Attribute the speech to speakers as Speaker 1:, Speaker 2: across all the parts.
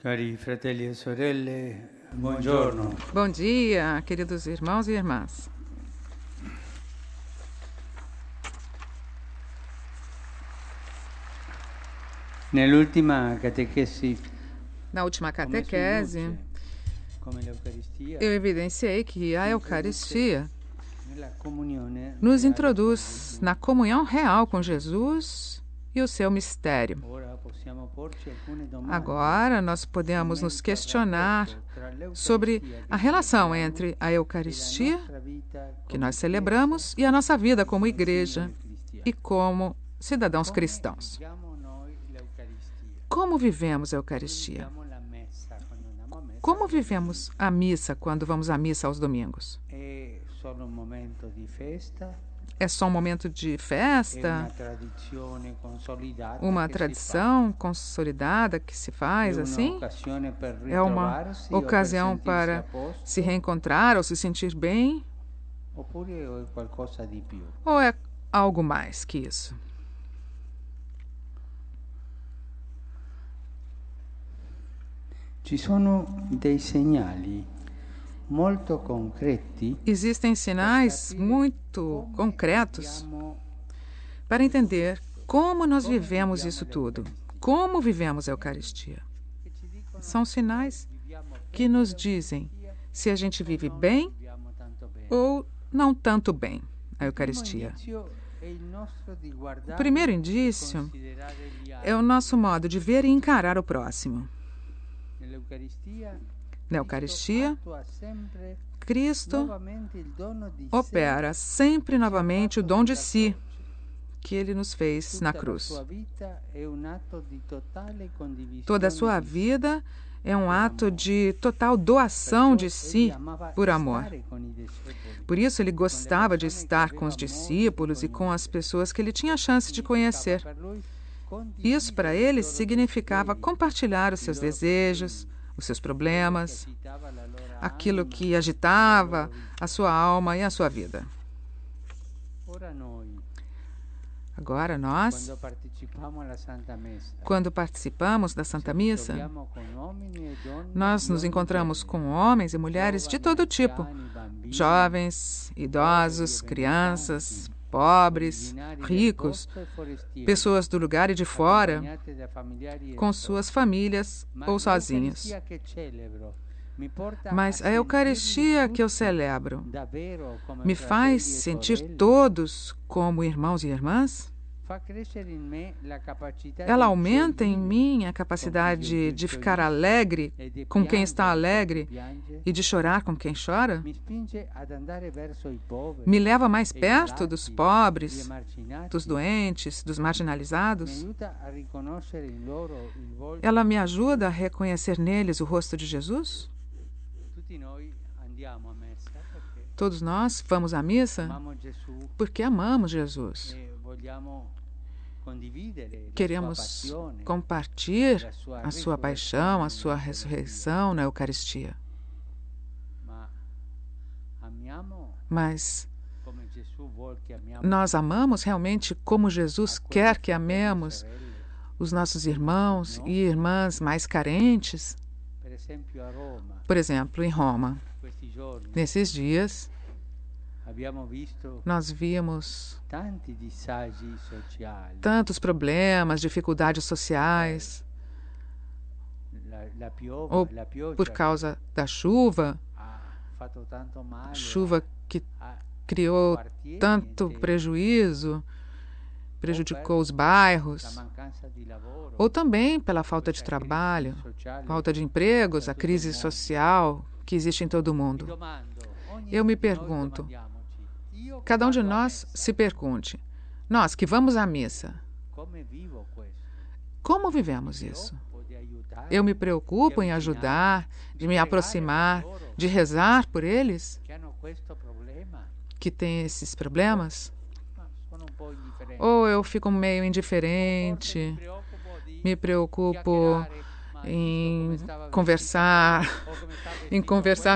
Speaker 1: Cari fratelli e sorelle, buongiorno.
Speaker 2: Bom dia, queridos irmãos e irmãs.
Speaker 1: Nell'ultima catechesi,
Speaker 2: Na última catequese, eu evidenciei que a Eucaristia nos introduz na comunhão real com Jesus e o seu mistério. Agora nós podemos nos questionar sobre a relação entre a Eucaristia, que nós celebramos, e a nossa vida como igreja e como cidadãos cristãos. Como vivemos a Eucaristia? Como vivemos a missa quando vamos à missa aos domingos? É só um momento de festa? Uma tradição consolidada que se faz assim? É uma ocasião para se reencontrar ou se sentir bem? Ou é algo mais que isso?
Speaker 1: Ci sono dei segnali molto concreti.
Speaker 2: Existem sinais muito concretos para entender como nós vivemos isso tudo, como vivemos a Eucaristia. São sinais que nos dizem se a gente vive bem ou não tanto bem a Eucaristia. O primeiro indício é o nosso modo de ver e encarar o próximo. Na Eucaristia, Cristo opera sempre novamente o dom de si que Ele nos fez na cruz. Toda a sua vida é um ato de total doação de si por amor. Por isso, Ele gostava de estar com os discípulos e com as pessoas que Ele tinha a chance de conhecer. Isso, para Ele, significava compartilhar os seus desejos, os seus problemas, aquilo que agitava a sua alma e a sua vida. Agora nós, quando participamos da Santa Missa, nós nos encontramos com homens e mulheres de todo tipo, jovens, idosos, crianças, pobres, ricos, pessoas do lugar e de fora, com suas famílias ou sozinhos. Mas a Eucaristia que eu celebro me faz sentir todos como irmãos e irmãs? Ela aumenta em mim a capacidade de ficar alegre com quem está alegre e de chorar com quem chora? Me leva mais perto dos pobres, dos doentes, dos marginalizados? Ela me ajuda a reconhecer neles o rosto de Jesus? Todos nós vamos à missa porque amamos Jesus. Queremos compartilhar a sua paixão, a sua ressurreição na Eucaristia. Mas nós amamos realmente como Jesus quer que amemos os nossos irmãos e irmãs mais carentes? Por exemplo, em Roma, nesses dias, nós vimos tantos problemas, dificuldades sociais, ou por causa da chuva que criou tanto prejuízo, prejudicou os bairros, ou também pela falta de trabalho, falta de empregos, a crise social que existe em todo o mundo. Eu me pergunto, cada um de nós se pergunte, nós que vamos à missa, como vivemos isso? Eu me preocupo em ajudar, de me aproximar, de rezar por eles que têm esses problemas? Ou eu fico meio indiferente, me preocupo em conversar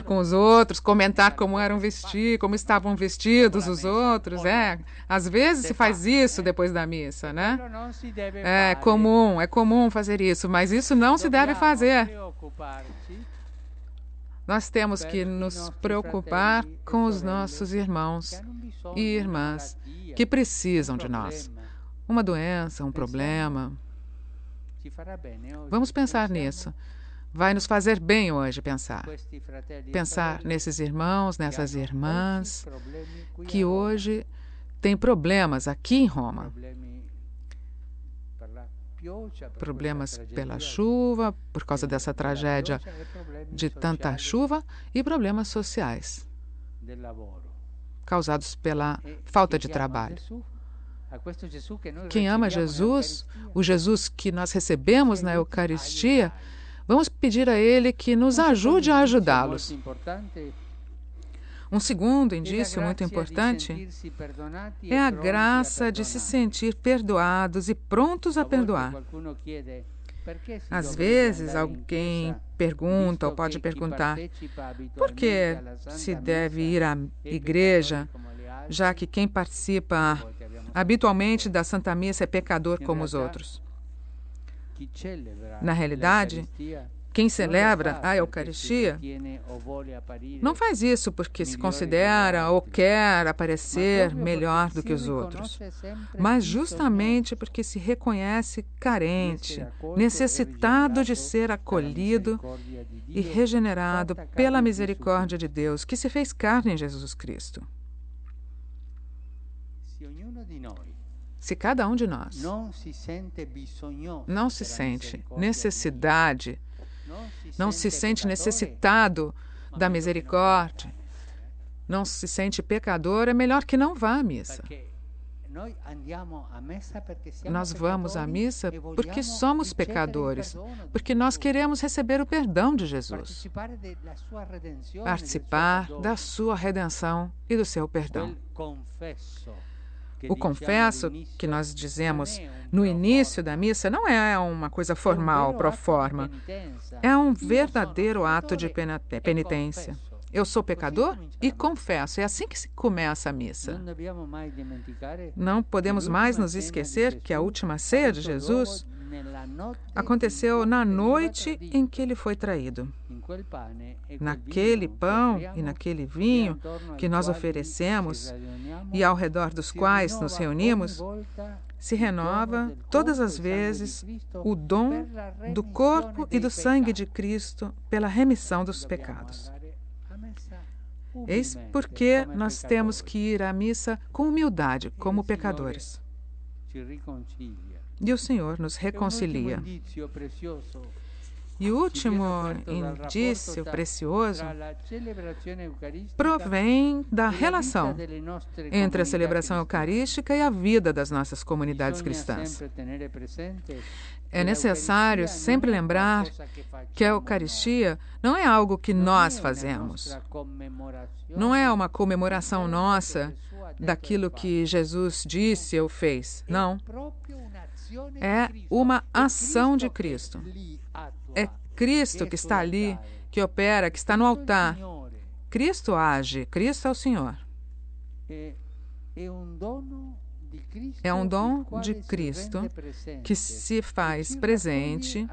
Speaker 2: com os outros, comentar como estavam vestidos os outros. Às vezes se faz isso depois da missa, né? É comum fazer isso, mas isso não se deve fazer. Nós temos que nos preocupar com os nossos irmãos e irmãs que precisam de nós. Uma doença, um problema. Vamos pensar nisso. Vai nos fazer bem hoje pensar. Pensar nesses irmãos, nessas irmãs que hoje têm problemas aqui em Roma. Problemas pela chuva, por causa dessa tragédia de tanta chuva, e problemas sociais causados pela falta de trabalho. Quem ama Jesus, o Jesus que nós recebemos na Eucaristia, vamos pedir a Ele que nos ajude a ajudá-los. Um segundo indício muito importante é a graça de se sentir perdoados e prontos a perdoar. Às vezes, alguém pergunta ou pode perguntar por que se deve ir à igreja, já que quem participa habitualmente da Santa Missa é pecador como os outros. Na realidade, quem celebra a Eucaristia não faz isso porque se considera ou quer aparecer melhor do que os outros, mas justamente porque se reconhece carente, necessitado de ser acolhido e regenerado pela misericórdia de Deus, que se fez carne em Jesus Cristo. Se cada um de nós não se sente necessidade, não se sente necessitado da misericórdia, não se sente pecador, é melhor que não vá à missa. Nós vamos à missa porque somos pecadores, porque nós queremos receber o perdão de Jesus, participar da sua redenção e do seu perdão. O confesso, que nós dizemos no início da missa, não é uma coisa formal, pro forma. É um verdadeiro ato de penitência. Eu sou pecador e confesso. É assim que se começa a missa. Não podemos mais nos esquecer que a última ceia de Jesus aconteceu na noite em que ele foi traído. Naquele pão e naquele vinho que nós oferecemos e ao redor dos quais nos reunimos, se renova todas as vezes o dom do corpo e do sangue de Cristo pela remissão dos pecados. Eis porque nós temos que ir à missa com humildade, como pecadores. E o Senhor nos reconcilia. E o último indício precioso provém da relação entre a celebração eucarística e a vida das nossas comunidades cristãs. É necessário sempre lembrar que a Eucaristia não é algo que nós fazemos. Não é uma comemoração nossa daquilo que Jesus disse ou fez. Não. É uma ação de Cristo. É Cristo que está ali, que opera, que está no altar. Cristo age, Cristo é o Senhor. É um dom de Cristo que se faz presente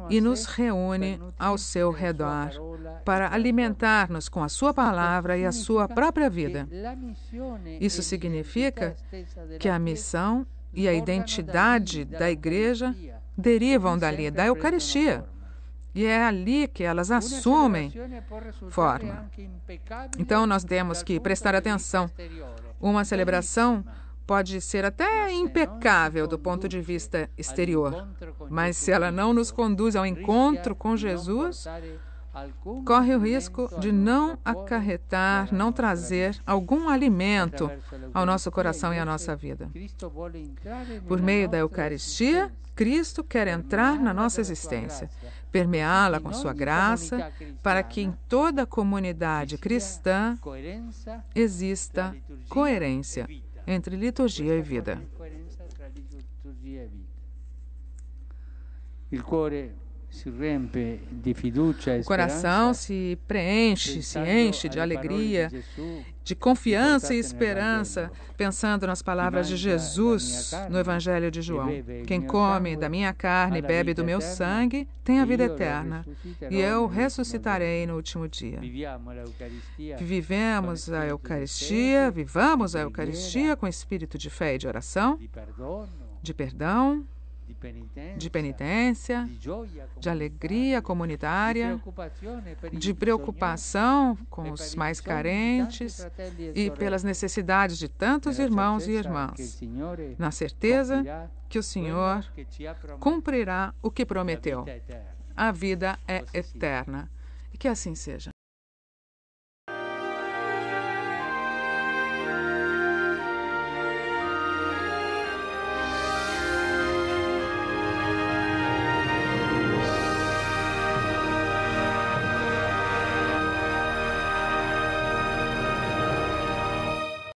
Speaker 2: e nos reúne ao seu redor para alimentar-nos com a sua palavra e a sua própria vida. Isso significa que a missão e a identidade da igreja derivam dali, da Eucaristia. E é ali que elas assumem forma. Então, nós temos que prestar atenção. Uma celebração pode ser até impecável do ponto de vista exterior, mas se ela não nos conduz ao encontro com Jesus, corre o risco de não acarretar, não trazer algum alimento ao nosso coração e à nossa vida. Por meio da Eucaristia, Cristo quer entrar na nossa existência, permeá-la com sua graça, para que em toda a comunidade cristã exista coerência entre liturgia e O coração se preenche, se enche de alegria, de confiança e esperança, pensando nas palavras de Jesus no Evangelho de João. Quem come da minha carne e bebe do meu sangue tem a vida eterna, e eu ressuscitarei no último dia. Vivamos a Eucaristia com espírito de fé e de oração, de perdão, de penitência, de alegria comunitária, de preocupação com os mais carentes e pelas necessidades de tantos irmãos e irmãs, na certeza que o Senhor cumprirá o que prometeu. A vida é eterna. E que assim seja.